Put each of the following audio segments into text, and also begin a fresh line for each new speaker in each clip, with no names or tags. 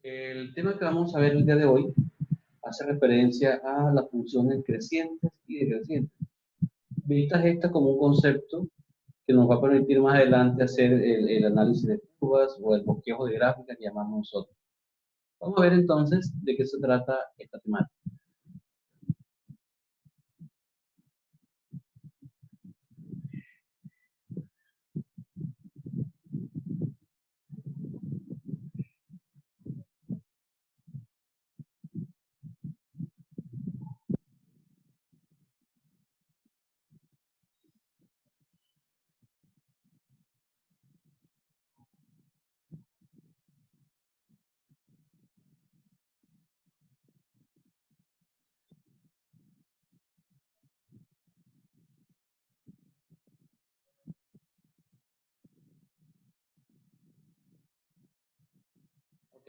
El tema que vamos a ver el día de hoy hace referencia a las funciones crecientes y decrecientes. Vistas estas como un concepto que nos va a permitir más adelante hacer el análisis de curvas o el bosquejo de gráficas que llamamos nosotros. Vamos a ver entonces de qué se trata esta temática.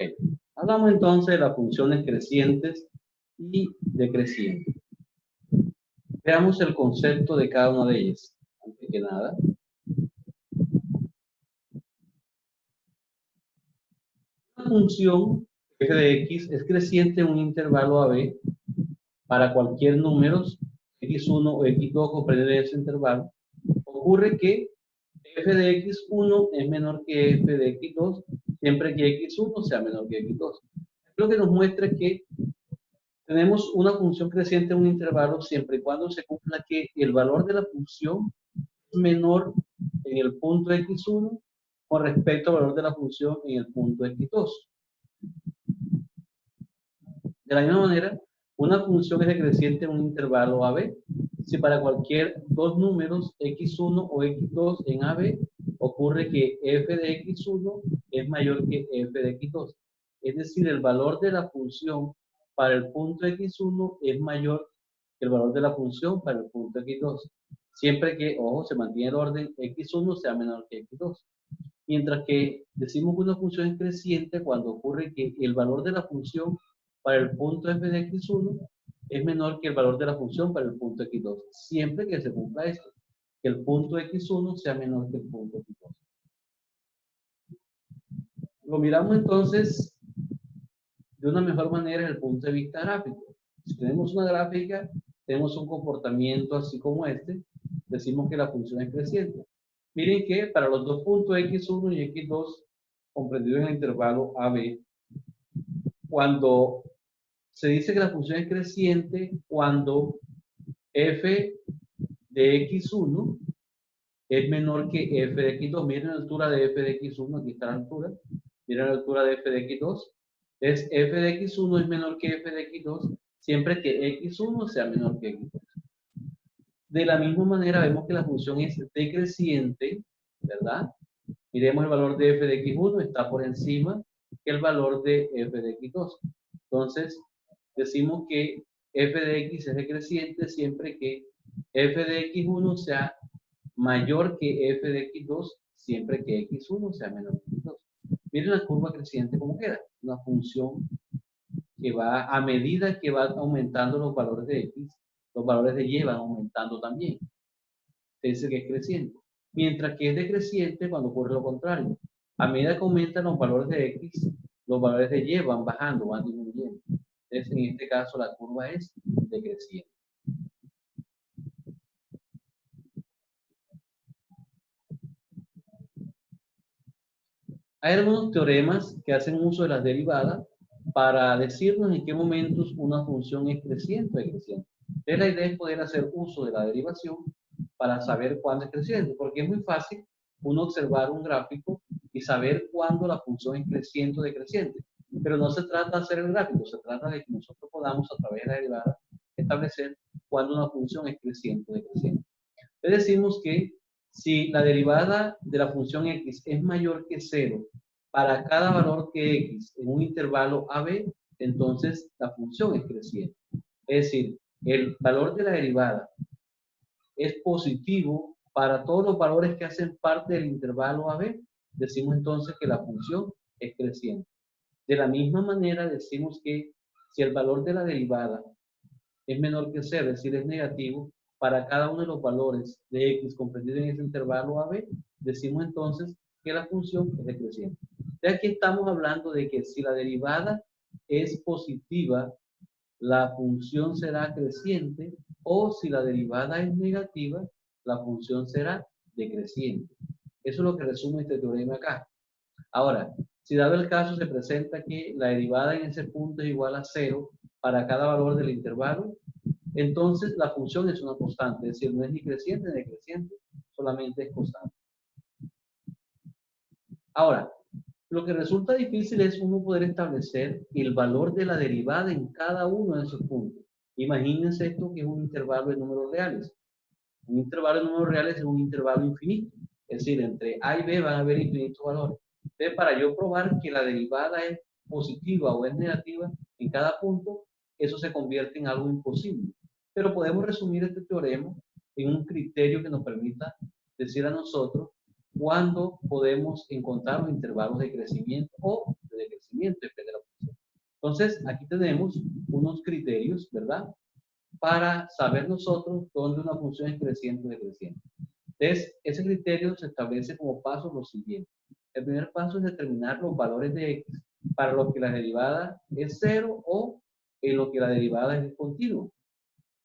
Okay. Hablamos entonces de las funciones crecientes y decrecientes. Veamos el concepto de cada una de ellas. Antes que nada, una función f de x es creciente en un intervalo AB para cualquier número x1 o x2 comprendido en ese intervalo. Ocurre que f de x1 es menor que f de x2 siempre que x1 sea menor que x2. Lo que nos muestra es que tenemos una función creciente en un intervalo siempre y cuando se cumpla que el valor de la función es menor en el punto x1 con respecto al valor de la función en el punto x2. De la misma manera, una función es decreciente en un intervalo AB si para cualquier dos números x1 o x2 en AB ocurre que f de x1 es mayor que f de x2. Es decir, el valor de la función para el punto x1 es mayor que el valor de la función para el punto x2. Siempre que, ojo, se mantiene el orden x1 sea menor que x2. Mientras que decimos que una función es creciente cuando ocurre que el valor de la función para el punto f de x1 es menor que el valor de la función para el punto x2, siempre que se cumpla esto, que el punto x1 sea menor que el punto x2. Lo miramos entonces de una mejor manera desde el punto de vista gráfico. Si tenemos una gráfica, tenemos un comportamiento así como este, decimos que la función es creciente. Miren que para los dos puntos x1 y x2 comprendidos en el intervalo AB, cuando se dice que la función es creciente cuando f de x1 es menor que f de x2. Miren la altura de f de x1, aquí está la altura. Miren la altura de f de x2. Es f de x1 es menor que f de x2 siempre que x1 sea menor que x2. De la misma manera vemos que la función es decreciente, ¿verdad? Miremos el valor de f de x1 está por encima que el valor de f de x2. Entonces, decimos que f de x es decreciente siempre que f de x1 sea mayor que f de x2 siempre que x1 sea menor que x2. Miren la curva creciente como queda. Una función que va a medida que va aumentando los valores de x, los valores de y van aumentando también. Se dice que es creciente. Mientras que es decreciente cuando ocurre lo contrario. A medida que aumentan los valores de x, los valores de y van bajando, van disminuyendo. Entonces, en este caso, la curva es decreciente. Hay algunos teoremas que hacen uso de las derivadas para decirnos en qué momentos una función es creciente o decreciente. Entonces, la idea es poder hacer uso de la derivación para saber cuándo es creciente, porque es muy fácil uno observar un gráfico y saber cuándo la función es creciente o decreciente. Pero no se trata de hacer el gráfico, se trata de que nosotros podamos, a través de la derivada, establecer cuándo una función es creciente o decreciente. Entonces decimos que si la derivada de la función x es mayor que 0 para cada valor que x en un intervalo AB, entonces la función es creciente. Es decir, el valor de la derivada es positivo para todos los valores que hacen parte del intervalo AB, decimos entonces que la función es creciente. De la misma manera decimos que si el valor de la derivada es menor que 0, es decir, es negativo, para cada uno de los valores de x comprendidos en ese intervalo AB, decimos entonces que la función es decreciente. De aquí estamos hablando de que si la derivada es positiva, la función será creciente, o si la derivada es negativa, la función será decreciente. Eso es lo que resume este teorema acá. Ahora, si dado el caso se presenta que la derivada en ese punto es igual a 0 para cada valor del intervalo, entonces la función es una constante, es decir, no es ni creciente ni decreciente, solamente es constante. Ahora, lo que resulta difícil es uno poder establecer el valor de la derivada en cada uno de esos puntos. Imagínense esto que es un intervalo de números reales. Un intervalo de números reales es un intervalo infinito. Es decir, entre A y B van a haber infinitos valores. Entonces, para yo probar que la derivada es positiva o es negativa en cada punto, eso se convierte en algo imposible. Pero podemos resumir este teorema en un criterio que nos permita decir a nosotros cuándo podemos encontrar los intervalos de crecimiento o de decrecimiento, depende de la función. Entonces, aquí tenemos unos criterios, ¿verdad? Para saber nosotros dónde una función es creciente o decreciente. Entonces, ese criterio se establece como paso lo siguiente. El primer paso es determinar los valores de x para los que la derivada es 0 o en lo que la derivada es discontinua.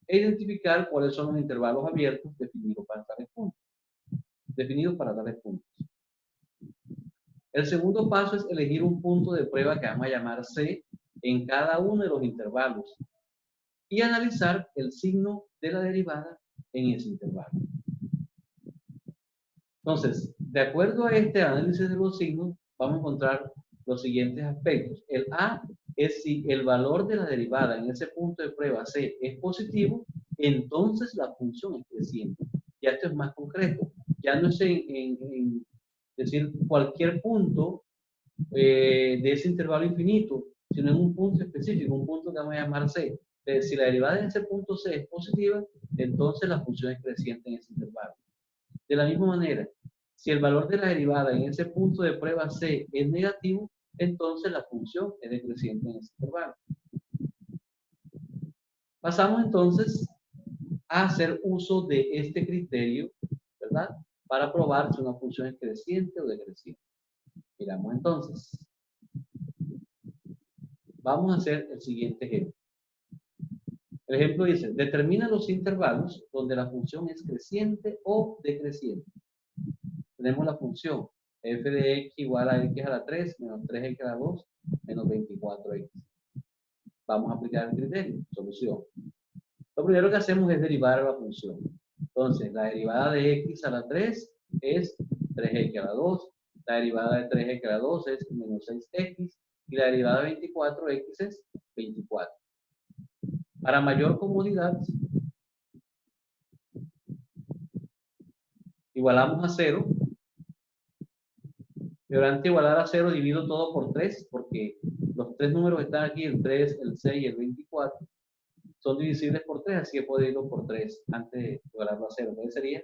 E identificar cuáles son los intervalos abiertos definidos para tales puntos. El segundo paso es elegir un punto de prueba que vamos a llamar C en cada uno de los intervalos y analizar el signo de la derivada en ese intervalo. Entonces, de acuerdo a este análisis de los signos, vamos a encontrar los siguientes aspectos. El A es si el valor de la derivada en ese punto de prueba C es positivo, entonces la función es creciente. Ya esto es más concreto. Ya no es en decir cualquier punto de ese intervalo infinito, sino en un punto específico, un punto que vamos a llamar C. Si la derivada en ese punto C es positiva, entonces la función es creciente en ese intervalo. De la misma manera, si el valor de la derivada en ese punto de prueba C es negativo, entonces la función es decreciente en ese intervalo. Pasamos entonces a hacer uso de este criterio, ¿verdad? Para probar si una función es creciente o decreciente. Miramos entonces. Vamos a hacer el siguiente ejemplo. El ejemplo dice, determina los intervalos donde la función es creciente o decreciente. Tenemos la función f de x igual a x a la 3 menos 3x a la 2 menos 24x. Vamos a aplicar el criterio. Solución. Lo primero que hacemos es derivar la función. Entonces, la derivada de x a la 3 es 3x a la 2. La derivada de 3x a la 2 es menos 6x. Y la derivada de 24x es 24. Para mayor comodidad, igualamos a 0. Y durante igualar a 0 divido todo por 3, porque los tres números que están aquí, el 3, el 6 y el 24, son divisibles por 3, así que puedo dividirlo por 3 antes de igualarlo a 0. Entonces sería,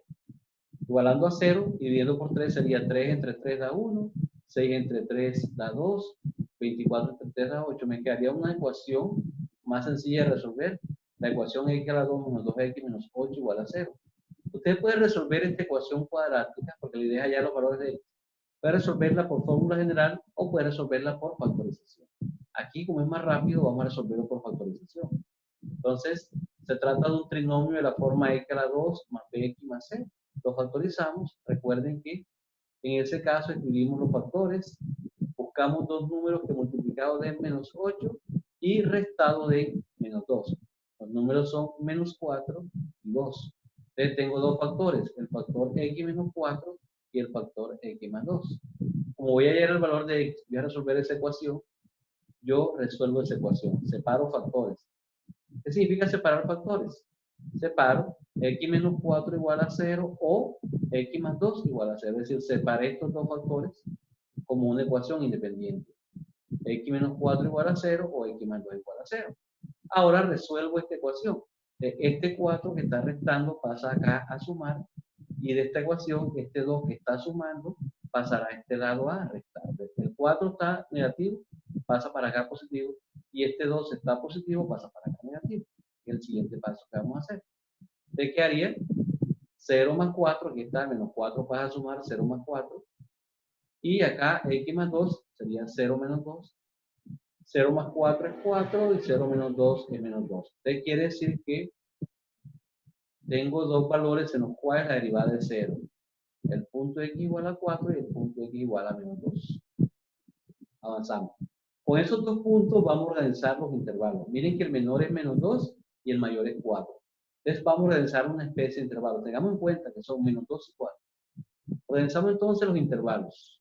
igualando a 0, dividiendo por 3 sería 3 entre 3 da 1, 6 entre 3 da 2, 24 entre 3 da 8. Me quedaría una ecuación más sencilla de resolver. La ecuación x a la 2 menos 2x menos 8 igual a 0. Usted puede resolver esta ecuación cuadrática, porque le deja ya los valores de x. Puede resolverla por fórmula general o puede resolverla por factorización. Aquí, como es más rápido, vamos a resolverlo por factorización. Entonces, se trata de un trinomio de la forma x a la 2 más bx más c. Lo factorizamos. Recuerden que en ese caso escribimos los factores, buscamos dos números que multiplicados den menos 8 y restado de menos 2. Los números son menos 4 y 2. Entonces tengo dos factores, el factor x menos 4 y el factor x más 2. Como voy a hallar el valor de x, voy a resolver esa ecuación, yo resuelvo esa ecuación, separo factores. ¿Qué significa separar factores? Separo x menos 4 igual a 0 o x más 2 igual a 0. Es decir, separé estos dos factores como una ecuación independiente. X menos 4 igual a 0 o x más 2 igual a 0. Ahora resuelvo esta ecuación. Este 4 que está restando pasa acá a sumar y de esta ecuación este 2 que está sumando pasará a este lado a restar. El 4 está negativo, pasa para acá positivo y este 2 está positivo, pasa para acá negativo. Y el siguiente paso que vamos a hacer. ¿De qué haría? 0 más 4, aquí está, menos 4 pasa a sumar 0 más 4. Y acá x más 2 sería 0 menos 2. 0 más 4 es 4 y 0 menos 2 es menos 2. Entonces quiere decir que tengo dos valores en los cuales la derivada es 0. El punto x igual a 4 y el punto x igual a menos 2. Avanzamos. Con esos dos puntos vamos a organizar los intervalos. Miren que el menor es menos 2 y el mayor es 4. Entonces vamos a organizar una especie de intervalo. Tengamos en cuenta que son menos 2 y 4. Organizamos entonces los intervalos.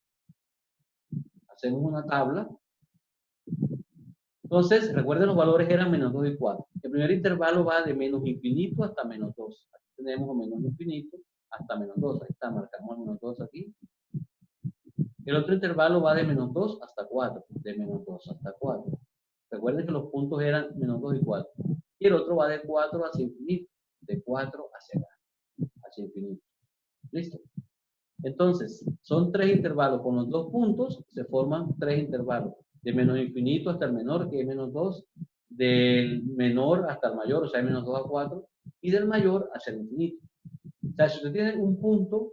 Hacemos una tabla. Entonces, recuerden, los valores eran menos 2 y 4. El primer intervalo va de menos infinito hasta menos 2. Aquí tenemos menos infinito hasta menos 2. Ahí está, marcamos menos 2 aquí. El otro intervalo va de menos 2 hasta 4. De menos 2 hasta 4. Recuerden que los puntos eran menos 2 y 4. Y el otro va de 4 hacia infinito. De 4 hacia infinito. ¿Listo? Entonces, son tres intervalos. Con los dos puntos se forman tres intervalos. De menos infinito hasta el menor, que es menos 2. Del menor hasta el mayor, o sea, menos 2 a 4. Y del mayor hacia el infinito. O sea, si usted tiene un punto,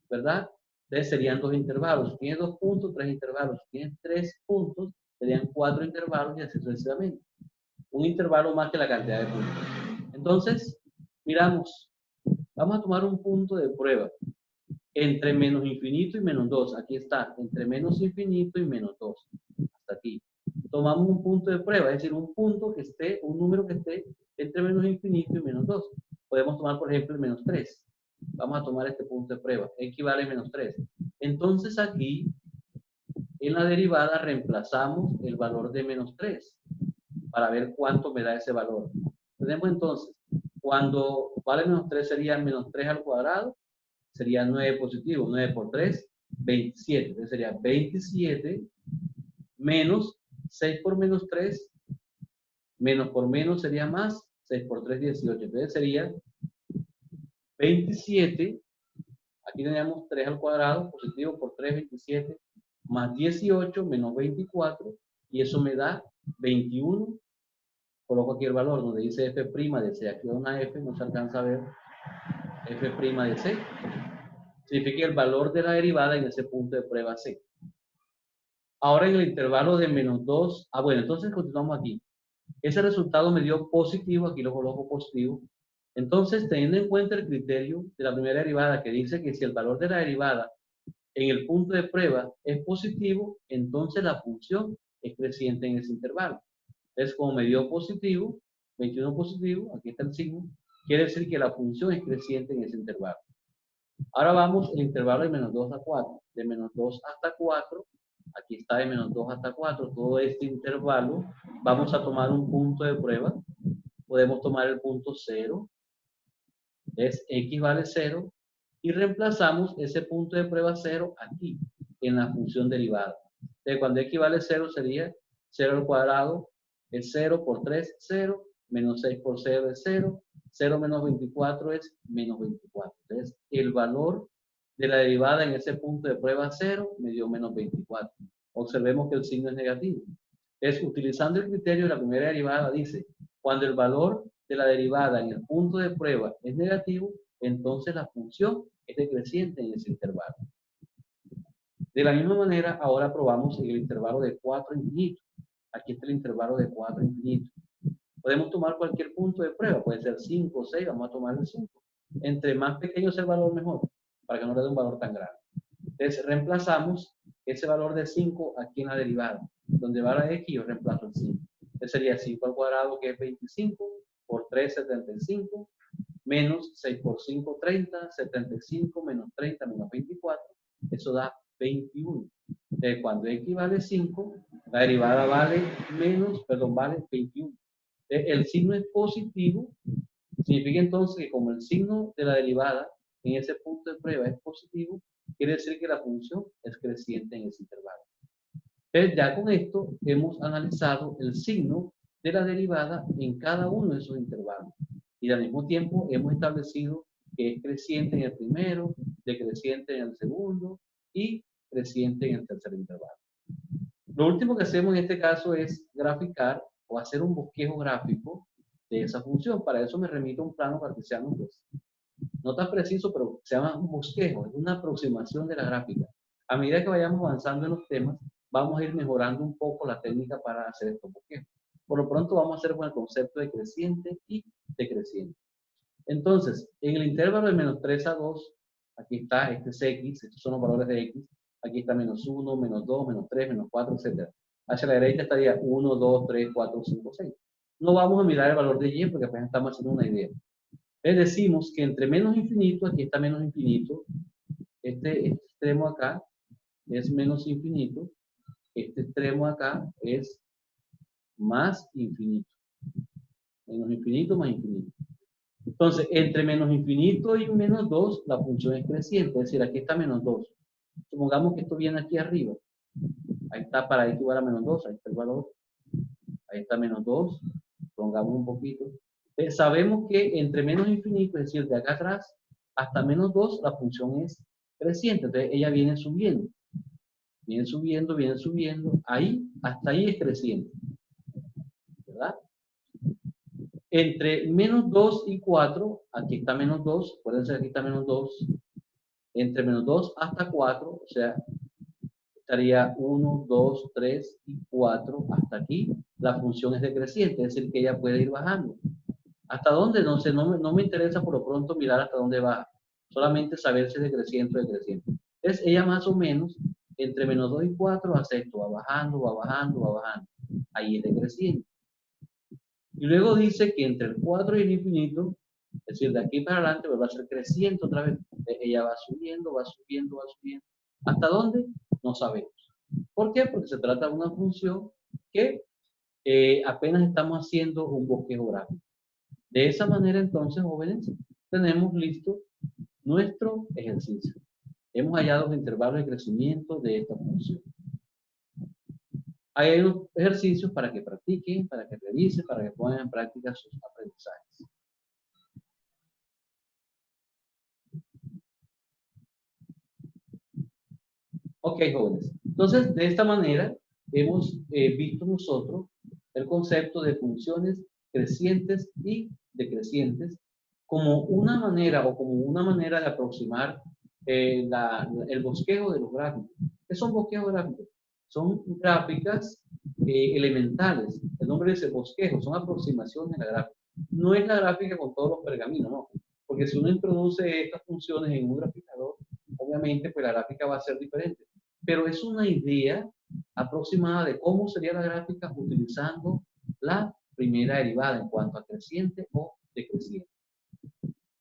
¿verdad? Entonces serían dos intervalos. Si tiene dos puntos, tres intervalos. Si tiene tres puntos, serían cuatro intervalos y así sucesivamente. Un intervalo más que la cantidad de puntos. Entonces, miramos. Vamos a tomar un punto de prueba. Entre menos infinito y menos 2. Aquí está. Entre menos infinito y menos 2. Hasta aquí. Tomamos un punto de prueba. Es decir, un punto que esté, un número que esté entre menos infinito y menos 2. Podemos tomar, por ejemplo, el menos 3. Vamos a tomar este punto de prueba. X vale menos 3. Entonces aquí, en la derivada, reemplazamos el valor de menos 3 para ver cuánto me da ese valor. Tenemos entonces, cuando vale menos 3 sería menos 3 al cuadrado, sería 9 positivo. 9 por 3, 27. Entonces sería 27 menos 6 por menos 3, menos por menos sería más, 6 por 3, 18. Entonces sería 27. Aquí tenemos 3 al cuadrado, positivo por 3, 27, más 18 menos 24, y eso me da 21. Coloco aquí el valor donde dice f' de c. Aquí hay una f, no se alcanza a ver. F' de c significa el valor de la derivada en ese punto de prueba c. Ahora en el intervalo de menos 2, bueno, entonces continuamos aquí. Ese resultado me dio positivo, aquí lo coloco positivo. Entonces, teniendo en cuenta el criterio de la primera derivada que dice que si el valor de la derivada en el punto de prueba es positivo, entonces la función es creciente en ese intervalo. Entonces, como me dio positivo, 21 positivo, aquí está el signo, quiere decir que la función es creciente en ese intervalo. Ahora vamos al intervalo de menos 2 a 4. De menos 2 hasta 4, aquí está de menos 2 hasta 4, todo este intervalo, vamos a tomar un punto de prueba. Podemos tomar el punto 0, es x vale 0, y reemplazamos ese punto de prueba 0 aquí, en la función derivada. Entonces, cuando x vale 0 sería 0 al cuadrado, es 0 por 3, 0, menos 6 por 0 es 0, 0 menos 24 es menos 24. Entonces, el valor de la derivada en ese punto de prueba 0 me dio menos 24. Observemos que el signo es negativo. Es utilizando el criterio de la primera derivada, dice, cuando el valor de la derivada en el punto de prueba es negativo, entonces la función es decreciente en ese intervalo. De la misma manera, ahora probamos el intervalo de 4 infinito. Aquí está el intervalo de 4 infinito. Podemos tomar cualquier punto de prueba, puede ser 5 o 6, vamos a tomar el 5. Entre más pequeño sea el valor, mejor, para que no le dé un valor tan grande. Entonces, reemplazamos ese valor de 5 aquí en la derivada. Donde va la x, yo reemplazo el 5. Entonces sería 5 al cuadrado, que es 25, por 3, 75, menos 6 por 5, 30, 75 menos 30 menos 24, eso da 21. Entonces, cuando x vale 5, la derivada vale vale 21. El signo es positivo, significa entonces que como el signo de la derivada en ese punto de prueba es positivo, quiere decir que la función es creciente en ese intervalo. Entonces, ya con esto hemos analizado el signo de la derivada en cada uno de esos intervalos. Y al mismo tiempo hemos establecido que es creciente en el primero, decreciente en el segundo y creciente en el tercer intervalo. Lo último que hacemos en este caso es graficar o hacer un bosquejo gráfico de esa función. Para eso me remito a un plano cartesiano, pues, no tan preciso, pero se llama un bosquejo, es una aproximación de la gráfica. A medida que vayamos avanzando en los temas, vamos a ir mejorando un poco la técnica para hacer estos bosquejos. Por lo pronto vamos a hacer con el concepto de creciente y decreciente. Entonces, en el intervalo de menos 3 a 2, aquí está, este es x, estos son los valores de x, aquí está menos 1, menos 2, menos 3, menos 4, etc. Hacia la derecha estaría 1, 2, 3, 4, 5, 6. No vamos a mirar el valor de y porque apenas estamos haciendo una idea. Entonces decimos que entre menos infinito, aquí está menos infinito, este extremo acá es menos infinito, este extremo acá es más infinito. Menos infinito más infinito. Entonces, entre menos infinito y menos 2, la función es creciente. Es decir, aquí está menos 2. Supongamos que esto viene aquí arriba. Ahí está para x igual a menos 2. Ahí está el valor. Ahí está menos 2. Prolongamos un poquito. Sabemos que entre menos infinito, es decir, de acá atrás, hasta menos 2, la función es creciente. Entonces, ella viene subiendo. Viene subiendo, viene subiendo. Ahí, hasta ahí es creciente. ¿Verdad? Entre menos 2 y 4, aquí está menos 2, acuérdense que aquí está menos 2, entre menos 2 hasta 4, o sea, estaría 1, 2, 3 y 4, hasta aquí, la función es decreciente, es decir, que ella puede ir bajando. ¿Hasta dónde? No sé, no me interesa por lo pronto mirar hasta dónde va, solamente saber si es decreciente o decreciente. Entonces, ella más o menos, entre menos 2 y 4, hace esto, va bajando, va bajando, va bajando, ahí es decreciente. Y luego dice que entre el 4 y el infinito, es decir, de aquí para adelante, pues va a ser creciente otra vez. Ella va subiendo, va subiendo, va subiendo. ¿Hasta dónde? No sabemos. ¿Por qué? Porque se trata de una función que apenas estamos haciendo un bosquejo gráfico. De esa manera, entonces, jóvenes, tenemos listo nuestro ejercicio. Hemos hallado los intervalos de crecimiento de esta función. Hay unos ejercicios para que practiquen, para que revisen, para que pongan en práctica sus aprendizajes. Ok, jóvenes. Entonces, de esta manera, hemos visto nosotros el concepto de funciones crecientes y decrecientes como una manera de aproximar el bosquejo de los gráficos. ¿Qué son bosquejos gráficos? Son gráficas elementales. El nombre dice bosquejo, son aproximaciones de la gráfica. No es la gráfica con todos los pergaminos, no. Porque si uno introduce estas funciones en un graficador, obviamente pues la gráfica va a ser diferente. Pero es una idea aproximada de cómo sería la gráfica utilizando la primera derivada en cuanto a creciente o decreciente.